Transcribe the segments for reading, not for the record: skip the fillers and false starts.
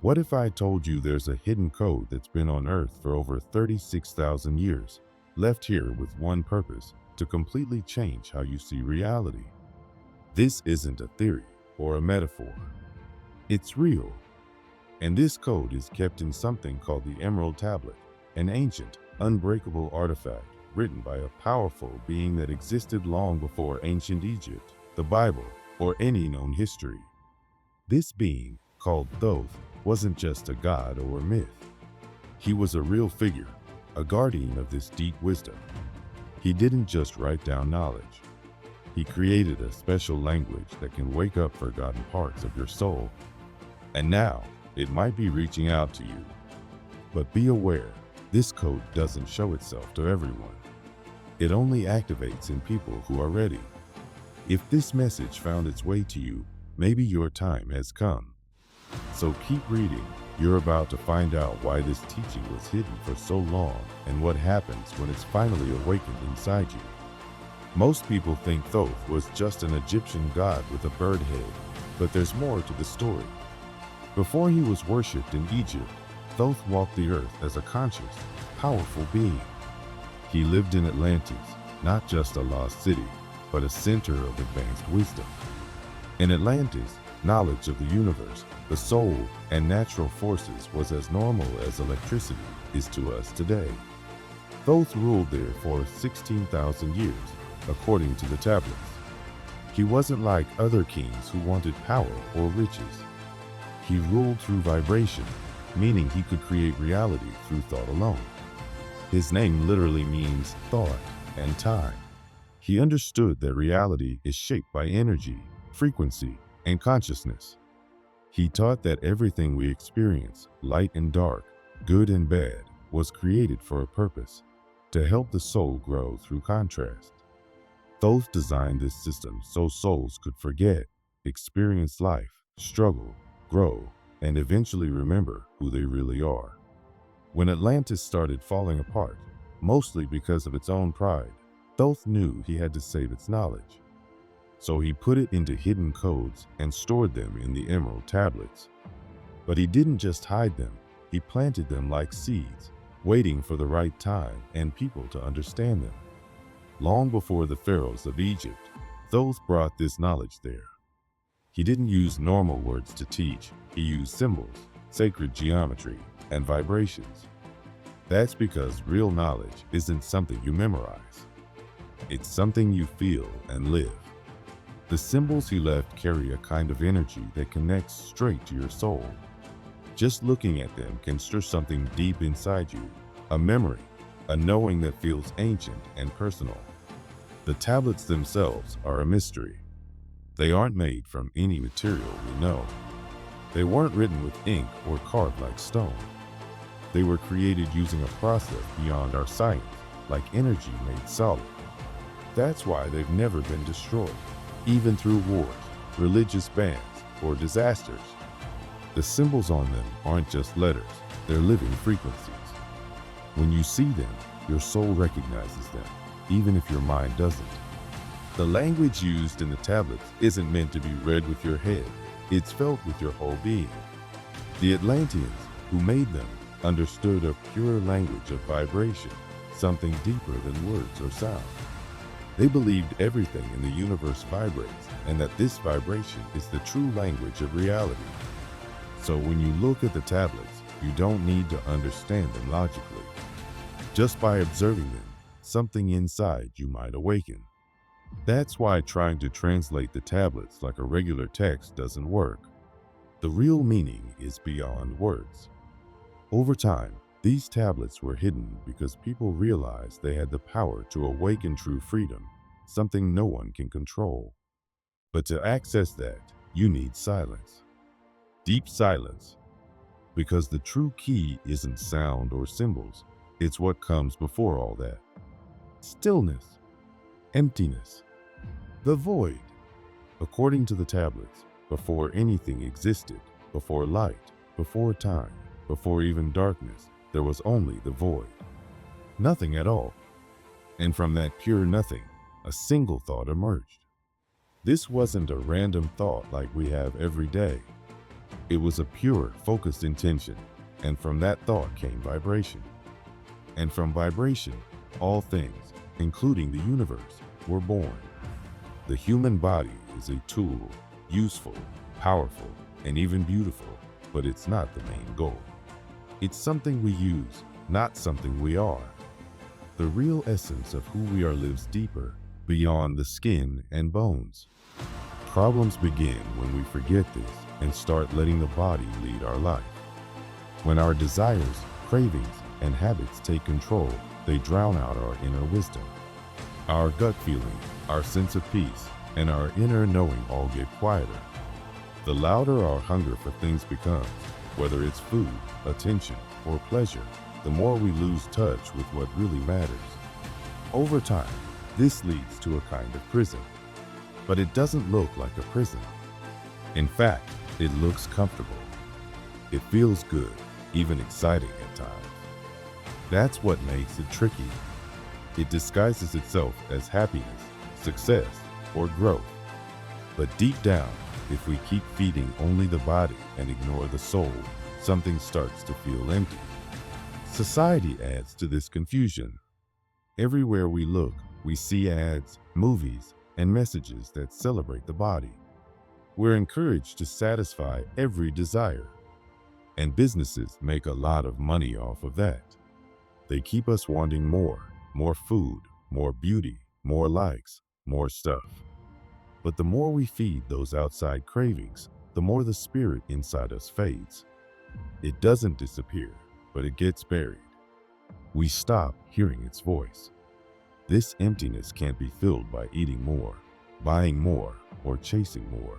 What if I told you there's a hidden code that's been on Earth for over 36,000 years, left here with one purpose, to completely change how you see reality? This isn't a theory or a metaphor. It's real. And this code is kept in something called the Emerald Tablet, an ancient, unbreakable artifact written by a powerful being that existed long before ancient Egypt, the Bible, or any known history. This being, called Thoth, wasn't just a god or a myth. He was a real figure, a guardian of this deep wisdom. He didn't just write down knowledge. He created a special language that can wake up forgotten parts of your soul. And now, it might be reaching out to you. But be aware, this code doesn't show itself to everyone. It only activates in people who are ready. If this message found its way to you, maybe your time has come. So keep reading. You're about to find out why this teaching was hidden for so long and what happens when it's finally awakened inside you. Most people think Thoth was just an Egyptian god with a bird head, but there's more to the story. Before he was worshipped in Egypt, Thoth walked the earth as a conscious, powerful being. He lived in Atlantis, not just a lost city, but a center of advanced wisdom. In Atlantis, knowledge of the universe, the soul, and natural forces was as normal as electricity is to us today. Thoth ruled there for 16,000 years, according to the tablets. He wasn't like other kings who wanted power or riches. He ruled through vibration, meaning he could create reality through thought alone. His name literally means thought and time. He understood that reality is shaped by energy, frequency, and consciousness. He taught that everything we experience, light and dark, good and bad, was created for a purpose, to help the soul grow through contrast. Thoth designed this system so souls could forget, experience life, struggle, grow, and eventually remember who they really are. When Atlantis started falling apart, mostly because of its own pride, Thoth knew he had to save its knowledge. So he put it into hidden codes and stored them in the Emerald Tablets. But he didn't just hide them, he planted them like seeds, waiting for the right time and people to understand them. Long before the pharaohs of Egypt, Thoth brought this knowledge there. He didn't use normal words to teach, he used symbols, sacred geometry, and vibrations. That's because real knowledge isn't something you memorize. It's something you feel and live. The symbols he left carry a kind of energy that connects straight to your soul. Just looking at them can stir something deep inside you, a memory, a knowing that feels ancient and personal. The tablets themselves are a mystery. They aren't made from any material we know. They weren't written with ink or carved like stone. They were created using a process beyond our science, like energy made solid. That's why they've never been destroyed, even through wars, religious bans, or disasters. The symbols on them aren't just letters, they're living frequencies. When you see them, your soul recognizes them, even if your mind doesn't. The language used in the tablets isn't meant to be read with your head, it's felt with your whole being. The Atlanteans, who made them, understood a pure language of vibration, something deeper than words or sound. They believed everything in the universe vibrates, and that this vibration is the true language of reality. So when you look at the tablets, you don't need to understand them logically. Just by observing them, something inside you might awaken. That's why trying to translate the tablets like a regular text doesn't work. The real meaning is beyond words. Over time, these tablets were hidden because people realized they had the power to awaken true freedom, something no one can control. But to access that, you need silence. Deep silence. Because the true key isn't sound or symbols, it's what comes before all that. Stillness. Emptiness. The void. According to the tablets, before anything existed, before light, before time, before even darkness, there was only the void. Nothing at all. And from that pure nothing, a single thought emerged. This wasn't a random thought like we have every day. It was a pure, focused intention, and from that thought came vibration. And from vibration, all things, including the universe, were born. The human body is a tool, useful, powerful, and even beautiful, but it's not the main goal. It's something we use, not something we are. The real essence of who we are lives deeper, beyond the skin and bones. Problems begin when we forget this and start letting the body lead our life. When our desires, cravings, and habits take control, they drown out our inner wisdom. Our gut feeling, our sense of peace, and our inner knowing all get quieter. The louder our hunger for things becomes, whether it's food, attention, or pleasure, the more we lose touch with what really matters. Over time, this leads to a kind of prison. But it doesn't look like a prison. In fact, it looks comfortable. It feels good, even exciting at times. That's what makes it tricky. It disguises itself as happiness, success, or growth. But deep down, if we keep feeding only the body and ignore the soul, something starts to feel empty. Society adds to this confusion. Everywhere we look, we see ads, movies, and messages that celebrate the body. We're encouraged to satisfy every desire. And businesses make a lot of money off of that. They keep us wanting more food, more beauty, more likes, more stuff. But the more we feed those outside cravings, the more the spirit inside us fades. It doesn't disappear, but it gets buried. We stop hearing its voice. This emptiness can't be filled by eating more, buying more, or chasing more.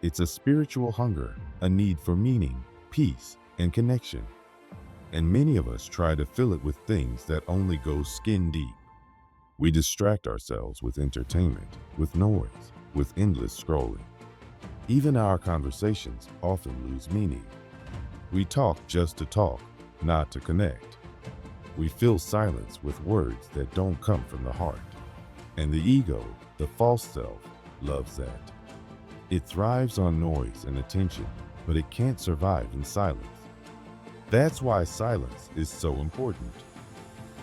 It's a spiritual hunger, a need for meaning, peace, and connection. And many of us try to fill it with things that only go skin deep. We distract ourselves with entertainment, with noise, with endless scrolling. Even our conversations often lose meaning. We talk just to talk, not to connect. We fill silence with words that don't come from the heart. And the ego, the false self, loves that. It thrives on noise and attention, but it can't survive in silence. That's why silence is so important.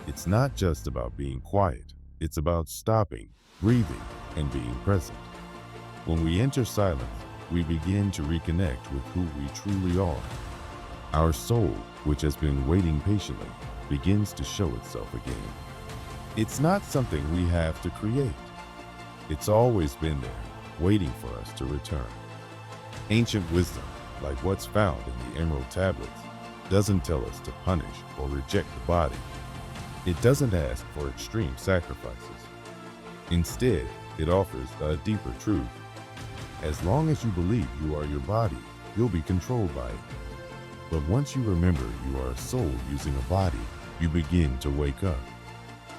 It's not just about being quiet. It's about stopping, breathing, and being present. When we enter silence, we begin to reconnect with who we truly are. Our soul, which has been waiting patiently, begins to show itself again. It's not something we have to create. It's always been there, waiting for us to return. Ancient wisdom, like what's found in the Emerald Tablets, doesn't tell us to punish or reject the body. It doesn't ask for extreme sacrifices. Instead, it offers a deeper truth. As long as you believe you are your body, you'll be controlled by it. But once you remember you are a soul using a body, you begin to wake up.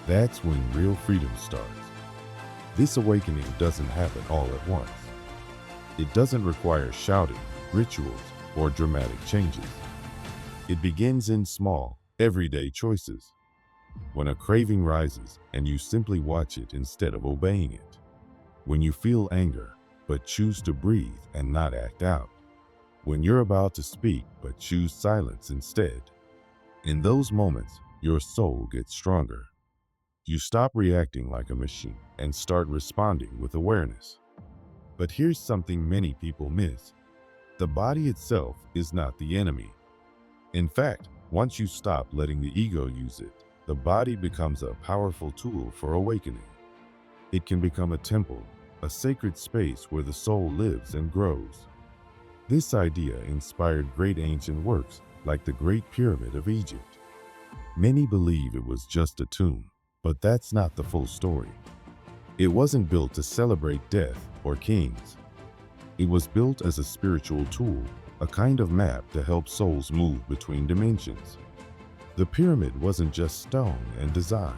That's when real freedom starts. This awakening doesn't happen all at once. It doesn't require shouting, rituals, or dramatic changes. It begins in small, everyday choices. When a craving rises and you simply watch it instead of obeying it. When you feel anger, but choose to breathe and not act out. When you're about to speak, but choose silence instead. In those moments, your soul gets stronger. You stop reacting like a machine and start responding with awareness. But here's something many people miss. The body itself is not the enemy. In fact, once you stop letting the ego use it, the body becomes a powerful tool for awakening. It can become a temple, a sacred space where the soul lives and grows. This idea inspired great ancient works like the Great Pyramid of Egypt. Many believe it was just a tomb, but that's not the full story. It wasn't built to celebrate death or kings. It was built as a spiritual tool, a kind of map to help souls move between dimensions. The pyramid wasn't just stone and design.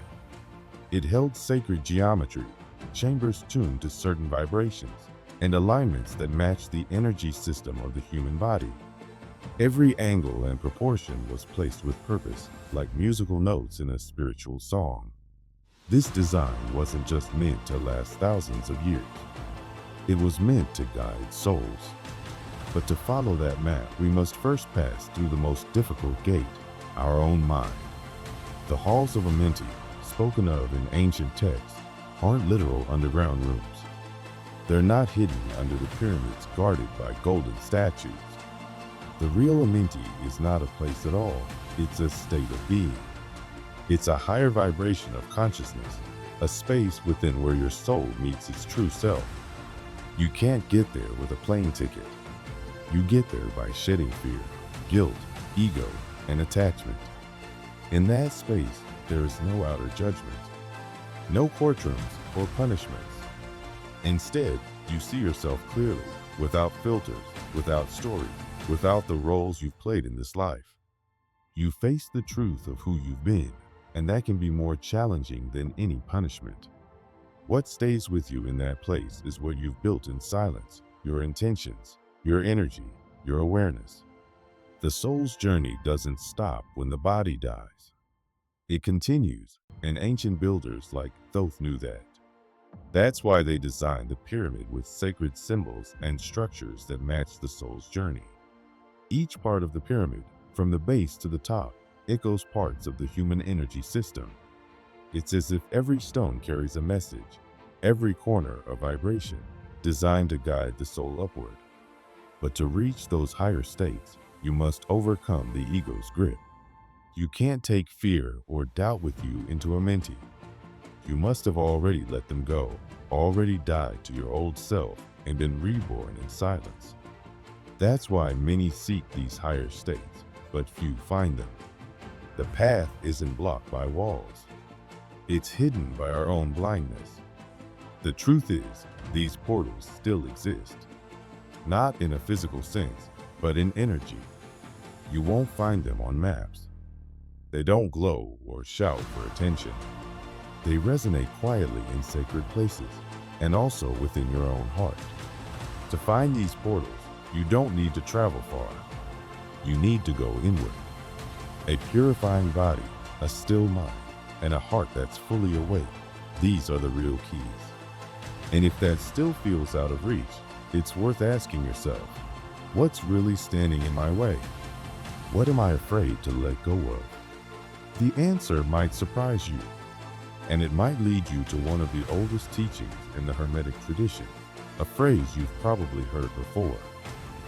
It held sacred geometry, chambers tuned to certain vibrations, and alignments that matched the energy system of the human body. Every angle and proportion was placed with purpose, like musical notes in a spiritual song. This design wasn't just meant to last thousands of years. It was meant to guide souls. But to follow that map, we must first pass through the most difficult gate, our own mind. The halls of Amenti, spoken of in ancient texts, aren't literal underground rooms. They're not hidden under the pyramids guarded by golden statues. The real Amenti is not a place at all, it's a state of being. It's a higher vibration of consciousness, a space within where your soul meets its true self. You can't get there with a plane ticket. You get there by shedding fear, guilt, ego, and attachment. In that space, there is no outer judgment, no courtrooms or punishments. Instead, you see yourself clearly, without filters, without stories, without the roles you've played in this life. You face the truth of who you've been, and that can be more challenging than any punishment. What stays with you in that place is what you've built in silence, your intentions, your energy, your awareness. The soul's journey doesn't stop when the body dies. It continues, and ancient builders like Thoth knew that. That's why they designed the pyramid with sacred symbols and structures that match the soul's journey. Each part of the pyramid, from the base to the top, echoes parts of the human energy system. It's as if every stone carries a message, every corner a vibration, designed to guide the soul upward. But to reach those higher states, you must overcome the ego's grip. You can't take fear or doubt with you into Amenti. You must have already let them go, already died to your old self, and been reborn in silence. That's why many seek these higher states, but few find them. The path isn't blocked by walls. It's hidden by our own blindness. The truth is, these portals still exist. Not in a physical sense, but in energy. You won't find them on maps. They don't glow or shout for attention. They resonate quietly in sacred places, and also within your own heart. To find these portals, you don't need to travel far. You need to go inward. A purifying body, a still mind, and a heart that's fully awake. These are the real keys. And if that still feels out of reach, it's worth asking yourself, what's really standing in my way? What am I afraid to let go of? The answer might surprise you, and it might lead you to one of the oldest teachings in the Hermetic tradition, a phrase you've probably heard before.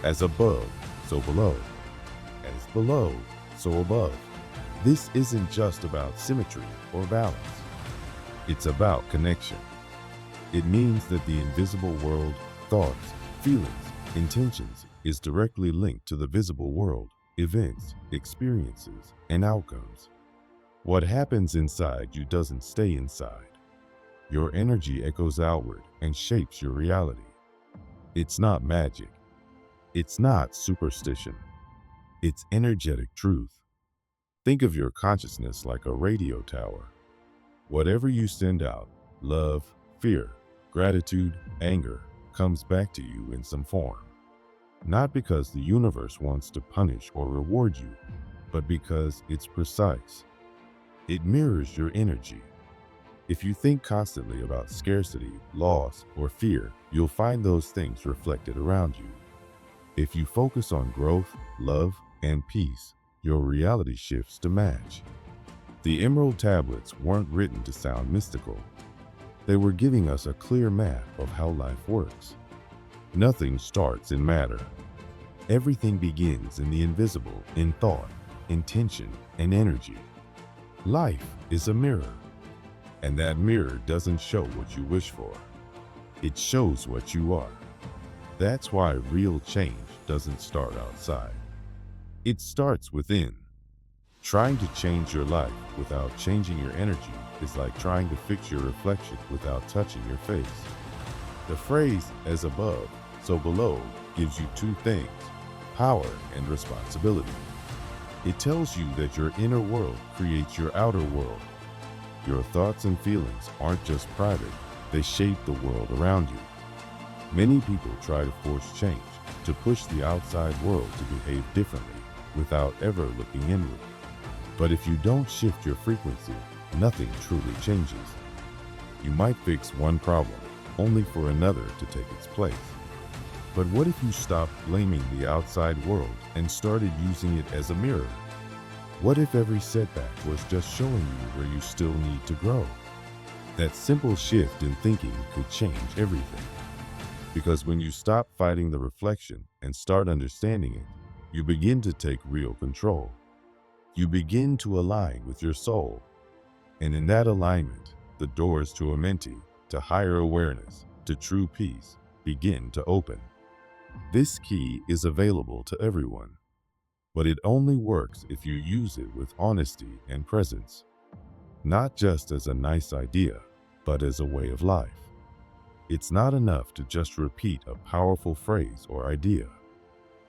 As above, so below. As below, so above. This isn't just about symmetry or balance. It's about connection. It means that the invisible world, thoughts, feelings, intentions, is directly linked to the visible world, events, experiences, and outcomes. What happens inside you doesn't stay inside. Your energy echoes outward and shapes your reality. It's not magic. It's not superstition. It's energetic truth. Think of your consciousness like a radio tower. Whatever you send out, love, fear, gratitude, anger, comes back to you in some form. Not because the universe wants to punish or reward you, but because it's precise. It mirrors your energy. If you think constantly about scarcity, loss, or fear, you'll find those things reflected around you. If you focus on growth, love, and peace, your reality shifts to match. The Emerald Tablets weren't written to sound mystical. They were giving us a clear map of how life works. Nothing starts in matter. Everything begins in the invisible, in thought, intention, and energy. Life is a mirror, and that mirror doesn't show what you wish for. It shows what you are. That's why real change doesn't start outside. It starts within. Trying to change your life without changing your energy is like trying to fix your reflection without touching your face. The phrase, as above, so below, gives you two things, power and responsibility. It tells you that your inner world creates your outer world. Your thoughts and feelings aren't just private, they shape the world around you. Many people try to force change, to push the outside world to behave differently, without ever looking inward. But if you don't shift your frequency, nothing truly changes. You might fix one problem, only for another to take its place. But what if you stopped blaming the outside world and started using it as a mirror? What if every setback was just showing you where you still need to grow? That simple shift in thinking could change everything. Because when you stop fighting the reflection and start understanding it, you begin to take real control. You begin to align with your soul. And in that alignment, the doors to amenti, to higher awareness, to true peace, begin to open. This key is available to everyone, but it only works if you use it with honesty and presence, not just as a nice idea, but as a way of life. It's not enough to just repeat a powerful phrase or idea.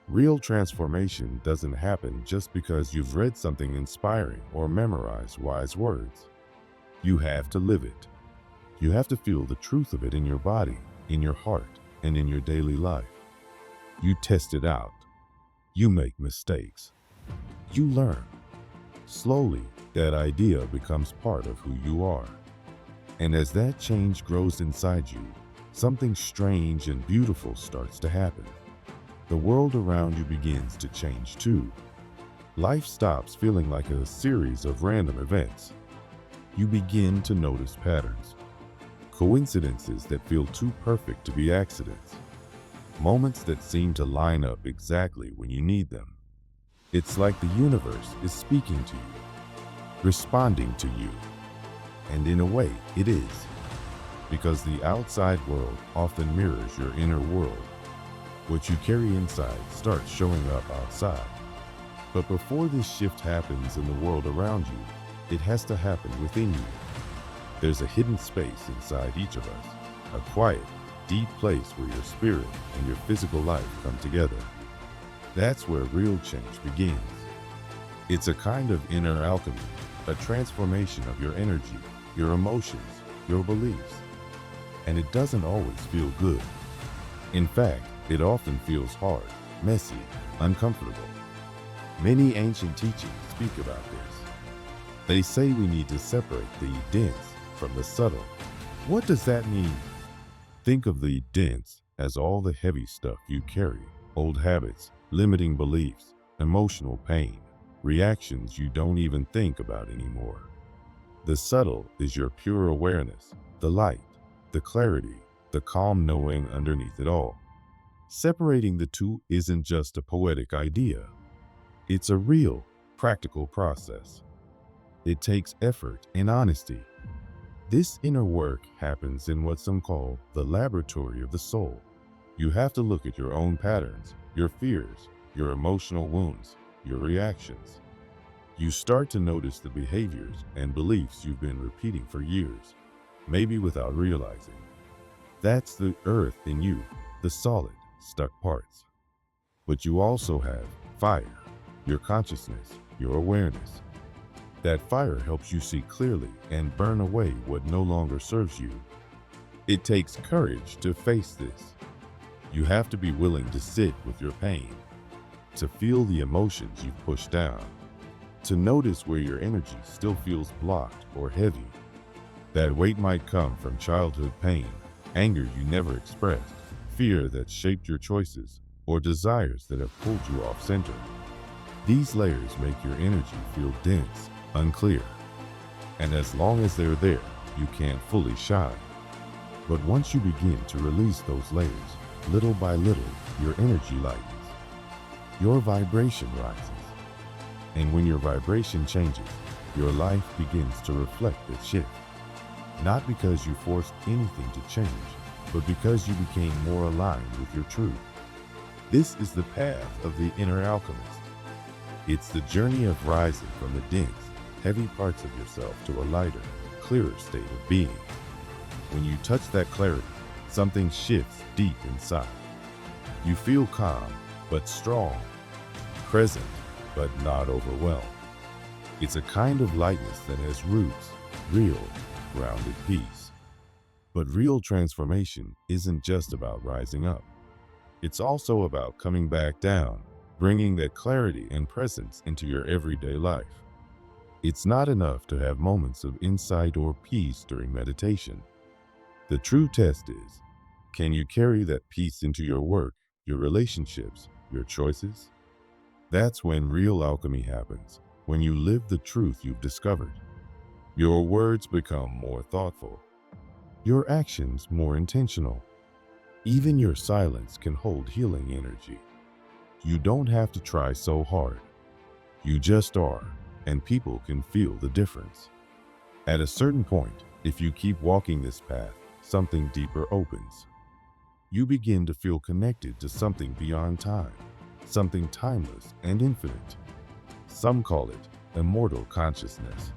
Real transformation doesn't happen just because you've read something inspiring or memorized wise words. You have to live it. You have to feel the truth of it in your body, in your heart, and in your daily life. You test it out. You make mistakes. You learn. Slowly, that idea becomes part of who you are. And as that change grows inside you, something strange and beautiful starts to happen. The world around you begins to change too. Life stops feeling like a series of random events. You begin to notice patterns, coincidences that feel too perfect to be accidents, moments that seem to line up exactly when you need them. It's like the universe is speaking to you, responding to you. And in a way, it is, because the outside world often mirrors your inner world. What you carry inside starts showing up outside. But before this shift happens in the world around you, it has to happen within you. There's a hidden space inside each of us, a quiet, deep place where your spirit and your physical life come together. That's where real change begins. It's a kind of inner alchemy, a transformation of your energy, your emotions, your beliefs. And it doesn't always feel good. In fact, it often feels hard, messy, uncomfortable. Many ancient teachings speak about this. They say we need to separate the dense from the subtle. What does that mean? Think of the dense as all the heavy stuff you carry, old habits, limiting beliefs, emotional pain, reactions you don't even think about anymore. The subtle is your pure awareness, the light, the clarity, the calm knowing underneath it all. Separating the two isn't just a poetic idea. It's a real, practical process. It takes effort and honesty. This inner work happens in what some call the laboratory of the soul. You have to look at your own patterns, your fears, your emotional wounds, your reactions. You start to notice the behaviors and beliefs you've been repeating for years, maybe without realizing. That's the earth in you, the solid, stuck parts. But you also have fire, your consciousness, your awareness. That fire helps you see clearly and burn away what no longer serves you. It takes courage to face this. You have to be willing to sit with your pain, to feel the emotions you've pushed down, to notice where your energy still feels blocked or heavy. That weight might come from childhood pain, anger you never expressed, fear that shaped your choices, or desires that have pulled you off center. These layers make your energy feel dense, unclear. And as long as they're there, you can't fully shine. But once you begin to release those layers, little by little, your energy lightens. Your vibration rises. And when your vibration changes, your life begins to reflect that shift. Not because you forced anything to change, but because you became more aligned with your truth. This is the path of the inner alchemist. It's the journey of rising from the dense, heavy parts of yourself to a lighter, clearer state of being. When you touch that clarity, something shifts deep inside. You feel calm, but strong, present, but not overwhelmed. It's a kind of lightness that has roots, real, grounded peace. But real transformation isn't just about rising up. It's also about coming back down, bringing that clarity and presence into your everyday life. It's not enough to have moments of insight or peace during meditation. The true test is, can you carry that peace into your work, your relationships, your choices. That's when real alchemy happens, when you live the truth you've discovered. Your words become more thoughtful, your actions more intentional. Even your silence can hold healing energy. You don't have to try so hard. You just are, and people can feel the difference. At a certain point, if you keep walking this path, something deeper opens. You begin to feel connected to something beyond time, something timeless and infinite. Some call it immortal consciousness.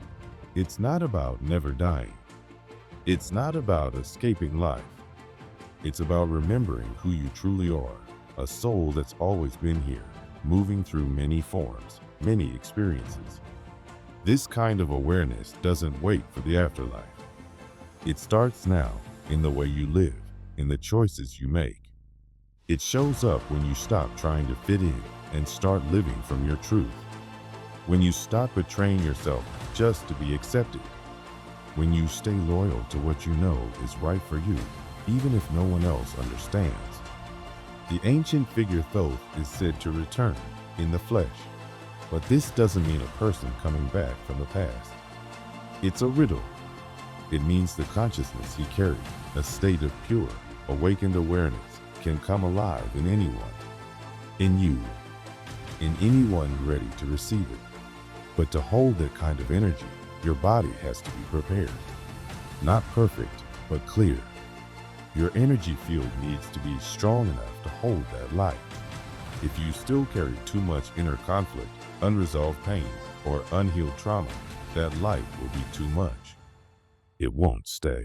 It's not about never dying. It's not about escaping life. It's about remembering who you truly are, a soul that's always been here, moving through many forms, many experiences. This kind of awareness doesn't wait for the afterlife. It starts now, in the way you live, in the choices you make. It shows up when you stop trying to fit in and start living from your truth. When you stop betraying yourself just to be accepted. When you stay loyal to what you know is right for you, even if no one else understands. The ancient figure Thoth is said to return in the flesh, but this doesn't mean a person coming back from the past. It's a riddle. It means the consciousness he carried, a state of pure, awakened awareness, can come alive in anyone. In you. In anyone ready to receive it. But to hold that kind of energy, your body has to be prepared. Not perfect, but clear. Your energy field needs to be strong enough to hold that light. If you still carry too much inner conflict, unresolved pain, or unhealed trauma, that light will be too much. It won't stay.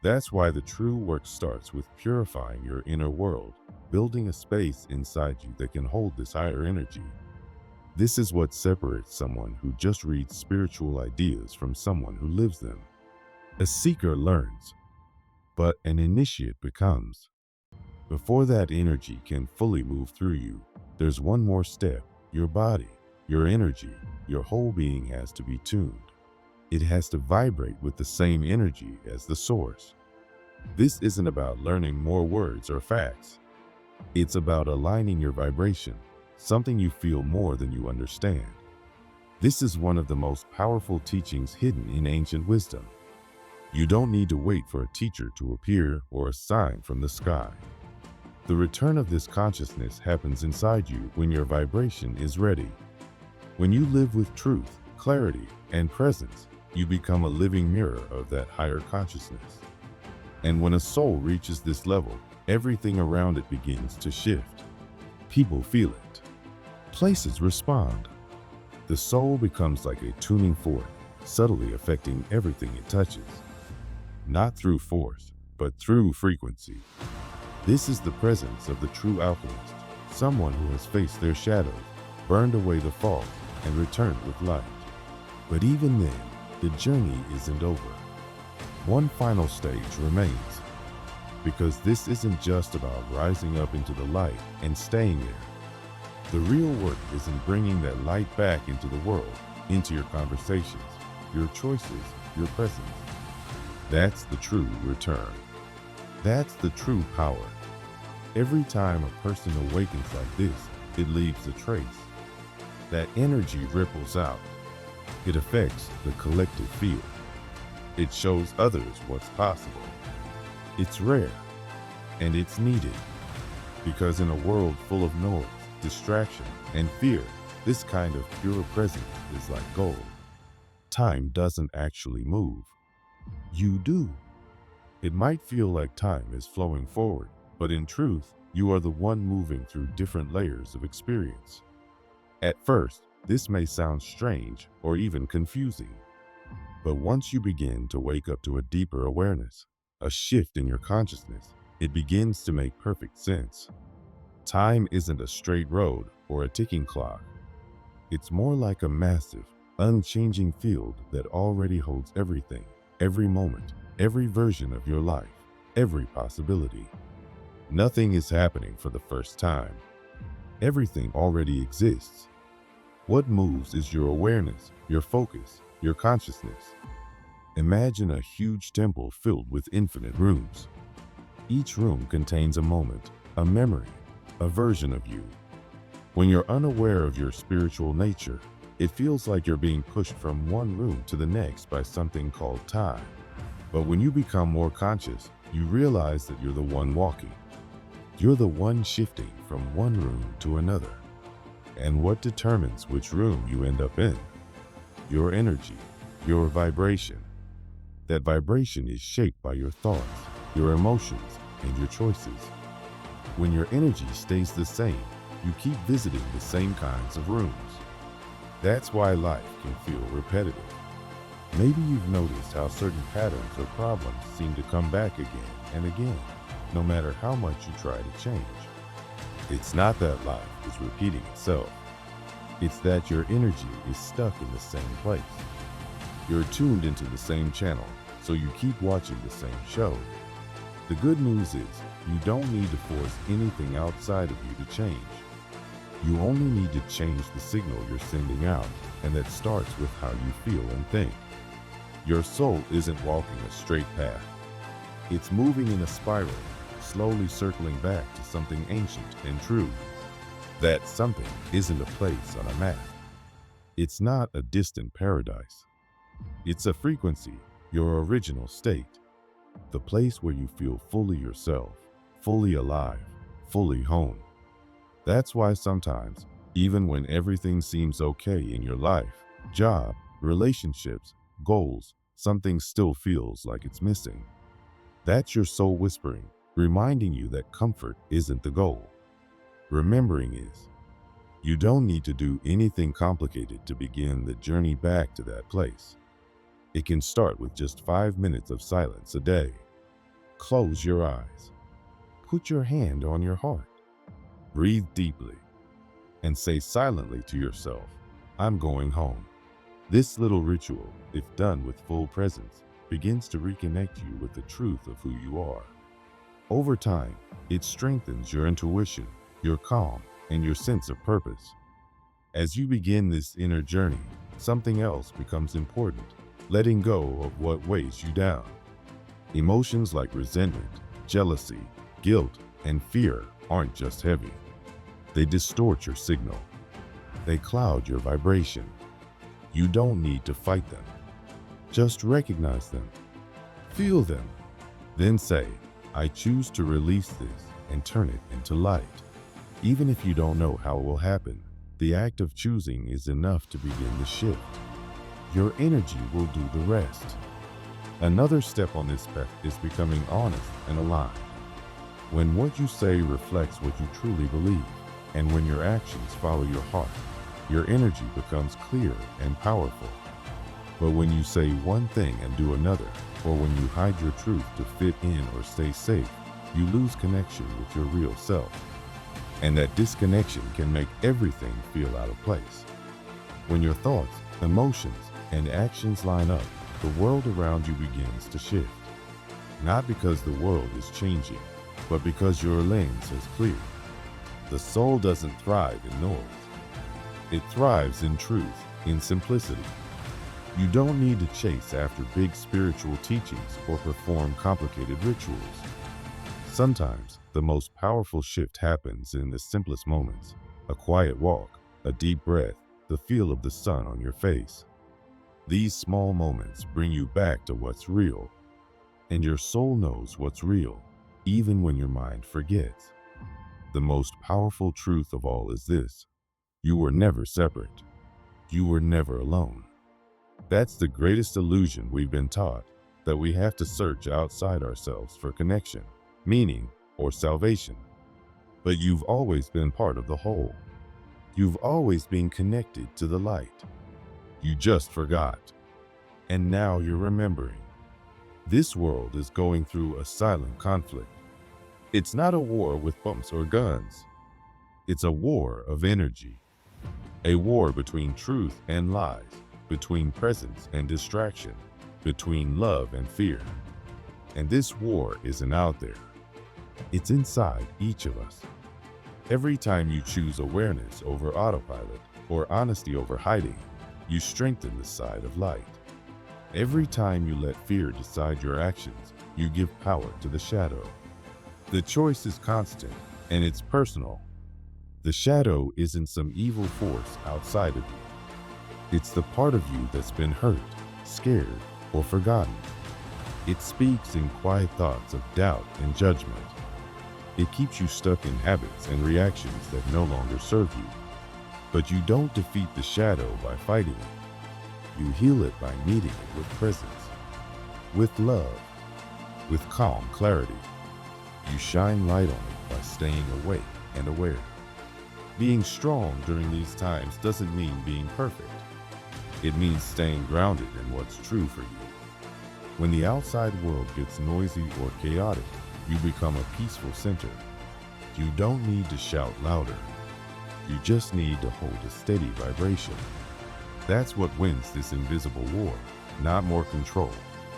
That's why the true work starts with purifying your inner world, building a space inside you that can hold this higher energy. This is what separates someone who just reads spiritual ideas from someone who lives them. A seeker learns, but an initiate becomes. Before that energy can fully move through you, there's one more step. Your body, your energy, your whole being has to be tuned. It has to vibrate with the same energy as the source. This isn't about learning more words or facts. It's about aligning your vibration, something you feel more than you understand. This is one of the most powerful teachings hidden in ancient wisdom. You don't need to wait for a teacher to appear or a sign from the sky. The return of this consciousness happens inside you when your vibration is ready. When you live with truth, clarity, and presence, you become a living mirror of that higher consciousness. And when a soul reaches this level, everything around it begins to shift. People feel it. Places respond. The soul becomes like a tuning fork, subtly affecting everything it touches. Not through force, but through frequency. This is the presence of the true alchemist, someone who has faced their shadows, burned away the fog, and returned with light. But even then, the journey isn't over. One final stage remains, because this isn't just about rising up into the light and staying there. The real work is in bringing that light back into the world, into your conversations, your choices, your presence. That's the true return. That's the true power. Every time a person awakens like this, it leaves a trace. That energy ripples out. It affects the collective field. It shows others what's possible. It's rare, and it's needed, because in a world full of noise, distraction, and fear, this kind of pure presence is like gold. Time doesn't actually move. You do. It might feel like time is flowing forward, but in truth, you are the one moving through different layers of experience. At first, this may sound strange or even confusing, but once you begin to wake up to a deeper awareness, a shift in your consciousness, it begins to make perfect sense. Time isn't a straight road or a ticking clock. It's more like a massive, unchanging field that already holds everything, every moment, every version of your life, every possibility. Nothing is happening for the first time. Everything already exists. What moves is your awareness, your focus, your consciousness. Imagine a huge temple filled with infinite rooms. Each room contains a moment, a memory, a version of you. When you're unaware of your spiritual nature, it feels like you're being pushed from one room to the next by something called time. But when you become more conscious, you realize that you're the one walking. You're the one shifting from one room to another. And what determines which room you end up in? Your energy, your vibration. That vibration is shaped by your thoughts, your emotions, and your choices. When your energy stays the same, you keep visiting the same kinds of rooms. That's why life can feel repetitive. Maybe you've noticed how certain patterns or problems seem to come back again and again, no matter how much you try to change. It's not that life is repeating itself. It's that your energy is stuck in the same place. You're tuned into the same channel, so you keep watching the same show. The good news is, you don't need to force anything outside of you to change. You only need to change the signal you're sending out, and that starts with how you feel and think. Your soul isn't walking a straight path. It's moving in a spiral, slowly circling back to something ancient and true. That something isn't a place on a map. It's not a distant paradise. It's a frequency, your original state. The place where you feel fully yourself, fully alive, fully home. That's why sometimes, even when everything seems okay in your life, job, relationships, goals, something still feels like it's missing. That's your soul whispering, reminding you that comfort isn't the goal. Remembering is. You don't need to do anything complicated to begin the journey back to that place. It can start with just 5 minutes of silence a day. Close your eyes. Put your hand on your heart. Breathe deeply and say silently to yourself, I'm going home. This little ritual, if done with full presence, begins to reconnect you with the truth of who you are. Over time, it strengthens your intuition, your calm, and your sense of purpose. As you begin this inner journey, something else becomes important, letting go of what weighs you down. Emotions like resentment, jealousy, guilt, and fear aren't just heavy. They distort your signal. They cloud your vibration. You don't need to fight them. Just recognize them. Feel them. Then say, I choose to release this and turn it into light. Even if you don't know how it will happen, the act of choosing is enough to begin the shift. Your energy will do the rest. Another step on this path is becoming honest and aligned. When what you say reflects what you truly believe, and when your actions follow your heart, your energy becomes clear and powerful. But when you say one thing and do another, or when you hide your truth to fit in or stay safe, you lose connection with your real self. And that disconnection can make everything feel out of place. When your thoughts, emotions, and actions line up, the world around you begins to shift. Not because the world is changing, but because your lens has cleared. The soul doesn't thrive in noise. It thrives in truth, in simplicity. You don't need to chase after big spiritual teachings or perform complicated rituals. Sometimes, the most powerful shift happens in the simplest moments. A quiet walk, a deep breath, the feel of the sun on your face. These small moments bring you back to what's real. And your soul knows what's real, even when your mind forgets. The most powerful truth of all is this: you were never separate. You were never alone. That's the greatest illusion we've been taught, that we have to search outside ourselves for connection, meaning, or salvation. But you've always been part of the whole. You've always been connected to the light. You just forgot. And now you're remembering. This world is going through a silent conflict. It's not a war with bumps or guns. It's a war of energy. A war between truth and lies, between presence and distraction, between love and fear. And this war isn't out there. It's inside each of us. Every time you choose awareness over autopilot or honesty over hiding, you strengthen the side of light. Every time you let fear decide your actions, you give power to the shadow. The choice is constant, and it's personal, The shadow isn't some evil force outside of you. It's the part of you that's been hurt, scared, or forgotten. It speaks in quiet thoughts of doubt and judgment. It keeps you stuck in habits and reactions that no longer serve you. But you don't defeat the shadow by fighting it. You heal it by meeting it with presence, with love, with calm clarity. You shine light on it by staying awake and aware. Being strong during these times doesn't mean being perfect. It means staying grounded in what's true for you. When the outside world gets noisy or chaotic, you become a peaceful center. You don't need to shout louder. You just need to hold a steady vibration. That's what wins this invisible war. Not more control,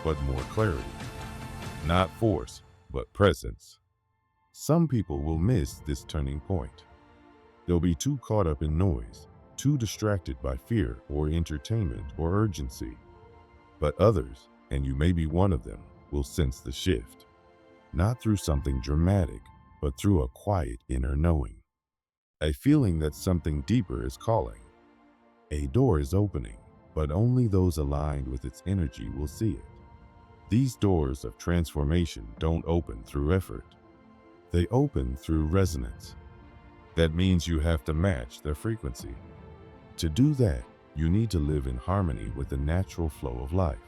but more clarity. Not force, but presence. Some people will miss this turning point. They'll be too caught up in noise, too distracted by fear or entertainment or urgency. But others, and you may be one of them, will sense the shift. Not through something dramatic, but through a quiet inner knowing. A feeling that something deeper is calling. A door is opening, but only those aligned with its energy will see it. These doors of transformation don't open through effort. They open through resonance. That means you have to match their frequency. To do that, you need to live in harmony with the natural flow of life.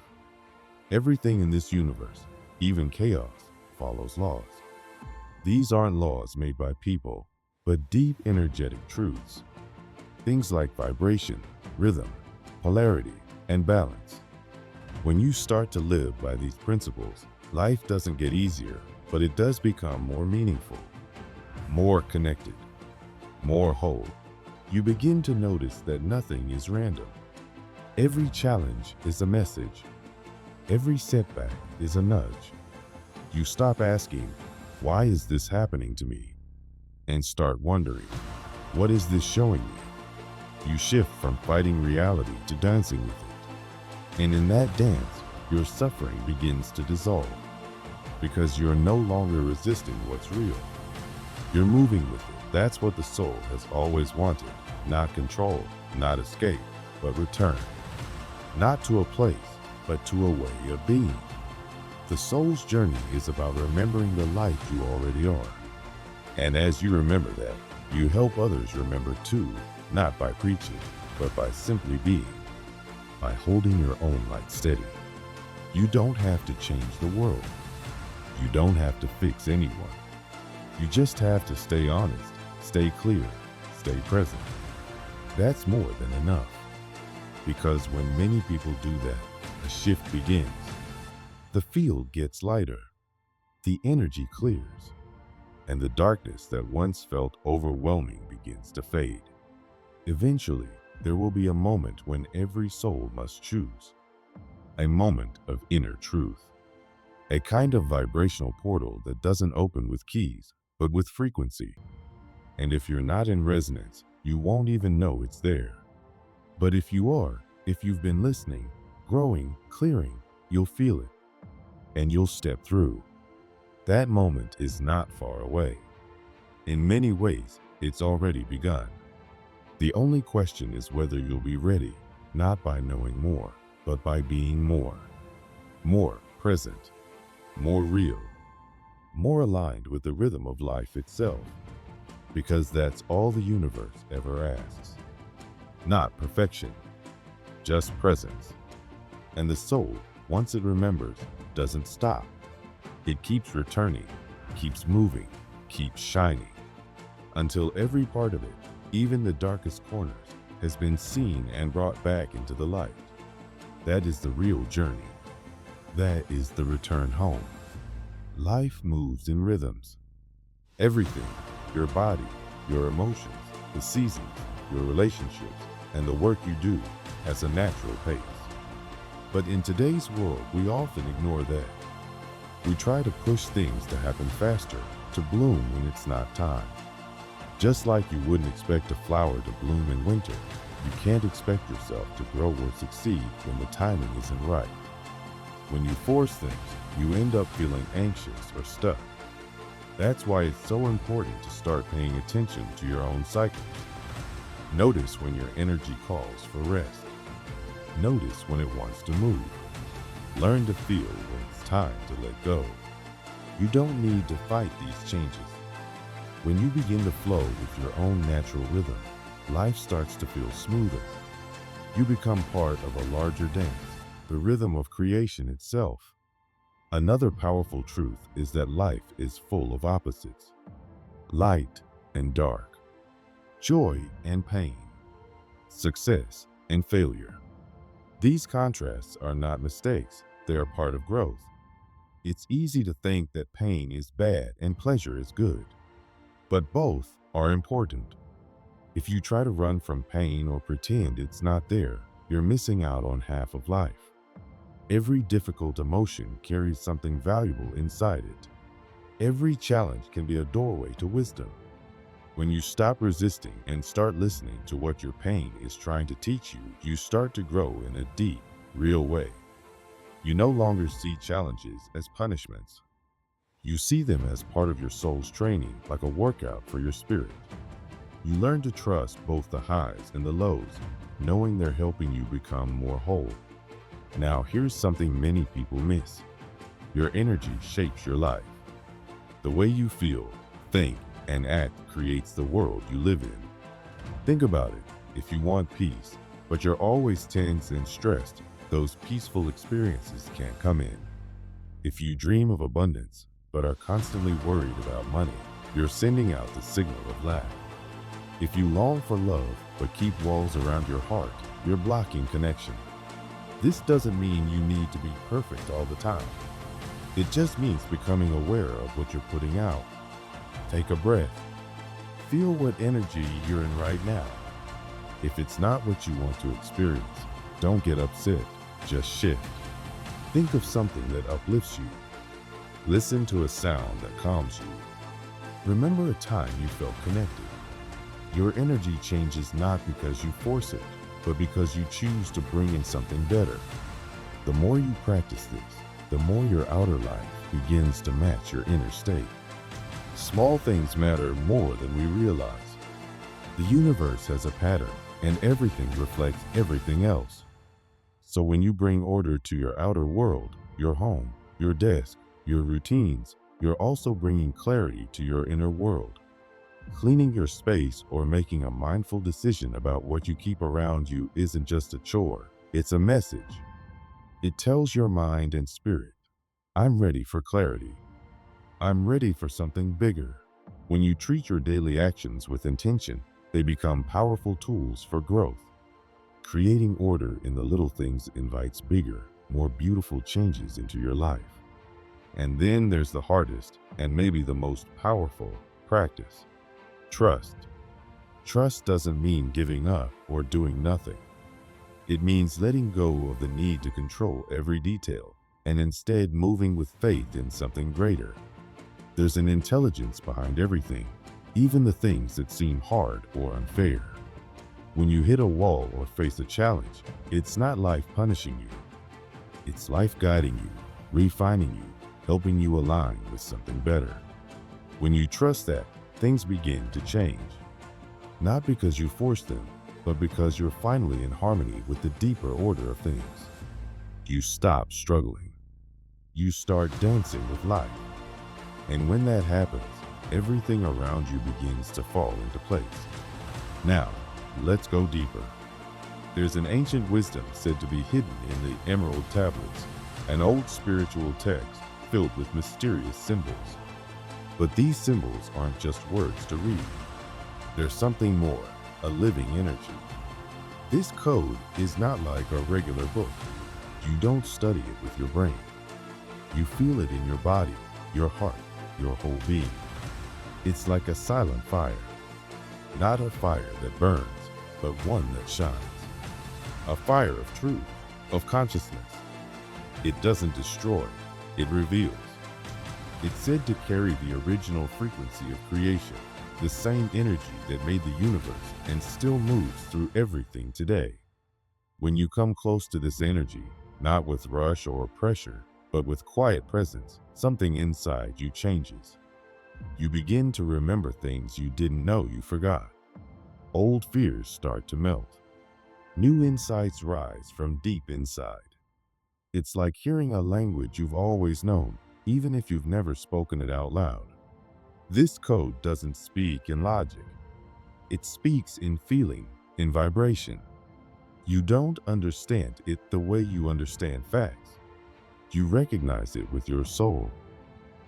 Everything in this universe, even chaos, follows laws. These aren't laws made by people, but deep energetic truths. Things like vibration, rhythm, polarity, and balance. When you start to live by these principles, life doesn't get easier, but it does become more meaningful, more connected, more whole. You begin to notice that nothing is random. Every challenge is a message. Every setback is a nudge. You stop asking, why is this happening to me? And start wondering, what is this showing me? You shift from fighting reality to dancing with it. And in that dance, your suffering begins to dissolve, because you're no longer resisting what's real. You're moving with it. That's what the soul has always wanted. Not control, not escape, but return. Not to a place, but to a way of being. The soul's journey is about remembering the light you already are. And as you remember that, you help others remember too, not by preaching, but by simply being, by holding your own light steady. You don't have to change the world. You don't have to fix anyone. You just have to stay honest, stay clear, stay present. That's more than enough. Because when many people do that, a shift begins. The field gets lighter, the energy clears, and the darkness that once felt overwhelming begins to fade. Eventually, there will be a moment when every soul must choose. A moment of inner truth. A kind of vibrational portal that doesn't open with keys, but with frequency. And if you're not in resonance, you won't even know it's there. But if you are, if you've been listening, growing, clearing, you'll feel it. And you'll step through. That moment is not far away. In many ways, it's already begun. The only question is whether you'll be ready, not by knowing more, but by being more. More present, more real, more aligned with the rhythm of life itself. Because that's all the universe ever asks. Not perfection, just presence. And the soul, once it remembers, doesn't stop. It keeps returning, keeps moving, keeps shining, until every part of it, even the darkest corners, has been seen and brought back into the light. That is the real journey. That is the return home. Life moves in rhythms. Everything, your body, your emotions, the seasons, your relationships, and the work you do, has a natural pace. But in today's world, we often ignore that. We try to push things to happen faster, to bloom when it's not time. Just like you wouldn't expect a flower to bloom in winter, you can't expect yourself to grow or succeed when the timing isn't right. When you force things, you end up feeling anxious or stuck. That's why it's so important to start paying attention to your own cycles. Notice when your energy calls for rest. Notice when it wants to move. Learn to feel when it's time to let go. You don't need to fight these changes. When you begin to flow with your own natural rhythm, life starts to feel smoother. You become part of a larger dance, the rhythm of creation itself. Another powerful truth is that life is full of opposites. Light and dark, joy and pain, success and failure. These contrasts are not mistakes, they are part of growth. It's easy to think that pain is bad and pleasure is good, but both are important. If you try to run from pain or pretend it's not there, you're missing out on half of life. Every difficult emotion carries something valuable inside it. Every challenge can be a doorway to wisdom. When you stop resisting and start listening to what your pain is trying to teach you, you start to grow in a deep, real way. You no longer see challenges as punishments. You see them as part of your soul's training, like a workout for your spirit. You learn to trust both the highs and the lows, knowing they're helping you become more whole. Now, here's something many people miss. Your energy shapes your life. The way you feel, think, and act creates the world you live in. Think about it. If you want peace, but you're always tense and stressed, those peaceful experiences can't come in. If you dream of abundance, but are constantly worried about money, you're sending out the signal of lack. If you long for love, but keep walls around your heart, you're blocking connection. This doesn't mean you need to be perfect all the time. It just means becoming aware of what you're putting out. Take a breath. Feel what energy you're in right now. If it's not what you want to experience, don't get upset, just shift. Think of something that uplifts you. Listen to a sound that calms you. Remember a time you felt connected. Your energy changes not because you force it, but because you choose to bring in something better. The more you practice this, the more your outer life begins to match your inner state. Small things matter more than we realize. The universe has a pattern, and everything reflects everything else. So when you bring order to your outer world, your home, your desk, your routines, you're also bringing clarity to your inner world. Cleaning your space or making a mindful decision about what you keep around you isn't just a chore, it's a message. It tells your mind and spirit, I'm ready for clarity. I'm ready for something bigger. When you treat your daily actions with intention, they become powerful tools for growth. Creating order in the little things invites bigger, more beautiful changes into your life. And then there's the hardest, and maybe the most powerful, practice. Trust. Trust doesn't mean giving up or doing nothing. It means letting go of the need to control every detail and instead moving with faith in something greater. There's an intelligence behind everything, even the things that seem hard or unfair. When you hit a wall or face a challenge, it's not life punishing you. It's life guiding you, refining you, helping you align with something better. When you trust that, things begin to change. Not because you force them, but because you're finally in harmony with the deeper order of things. You stop struggling. You start dancing with life. And when that happens, everything around you begins to fall into place. Now, let's go deeper. There's an ancient wisdom said to be hidden in the Emerald Tablets, an old spiritual text filled with mysterious symbols. But these symbols aren't just words to read. There's something more, a living energy. This code is not like a regular book. You don't study it with your brain. You feel it in your body, your heart, your whole being. It's like a silent fire. Not a fire that burns, but one that shines. A fire of truth, of consciousness. It doesn't destroy, it reveals. It's said to carry the original frequency of creation, the same energy that made the universe and still moves through everything today. When you come close to this energy, not with rush or pressure, but with quiet presence, something inside you changes. You begin to remember things you didn't know you forgot. Old fears start to melt. New insights rise from deep inside. It's like hearing a language you've always known, even if you've never spoken it out loud. This code doesn't speak in logic. It speaks in feeling, in vibration. You don't understand it the way you understand facts. You recognize it with your soul.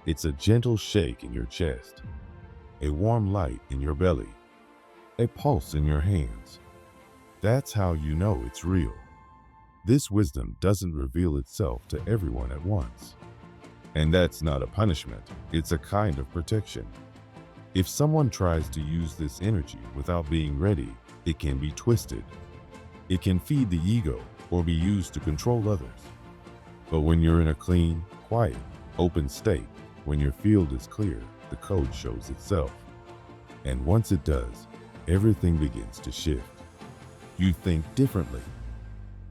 It's a gentle shake in your chest, a warm light in your belly, a pulse in your hands. That's how you know it's real. This wisdom doesn't reveal itself to everyone at once. And that's not a punishment, it's a kind of protection. If someone tries to use this energy without being ready, it can be twisted. It can feed the ego or be used to control others. But when you're in a clean, quiet, open state, when your field is clear, the code shows itself. And once it does, everything begins to shift. You think differently.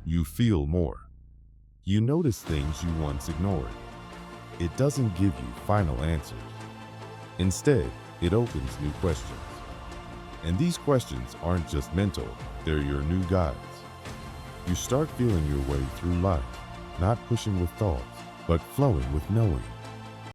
You feel more. You notice things you once ignored. It doesn't give you final answers. Instead, it opens new questions. And these questions aren't just mental, they're your new guides. You start feeling your way through life, not pushing with thoughts, but flowing with knowing.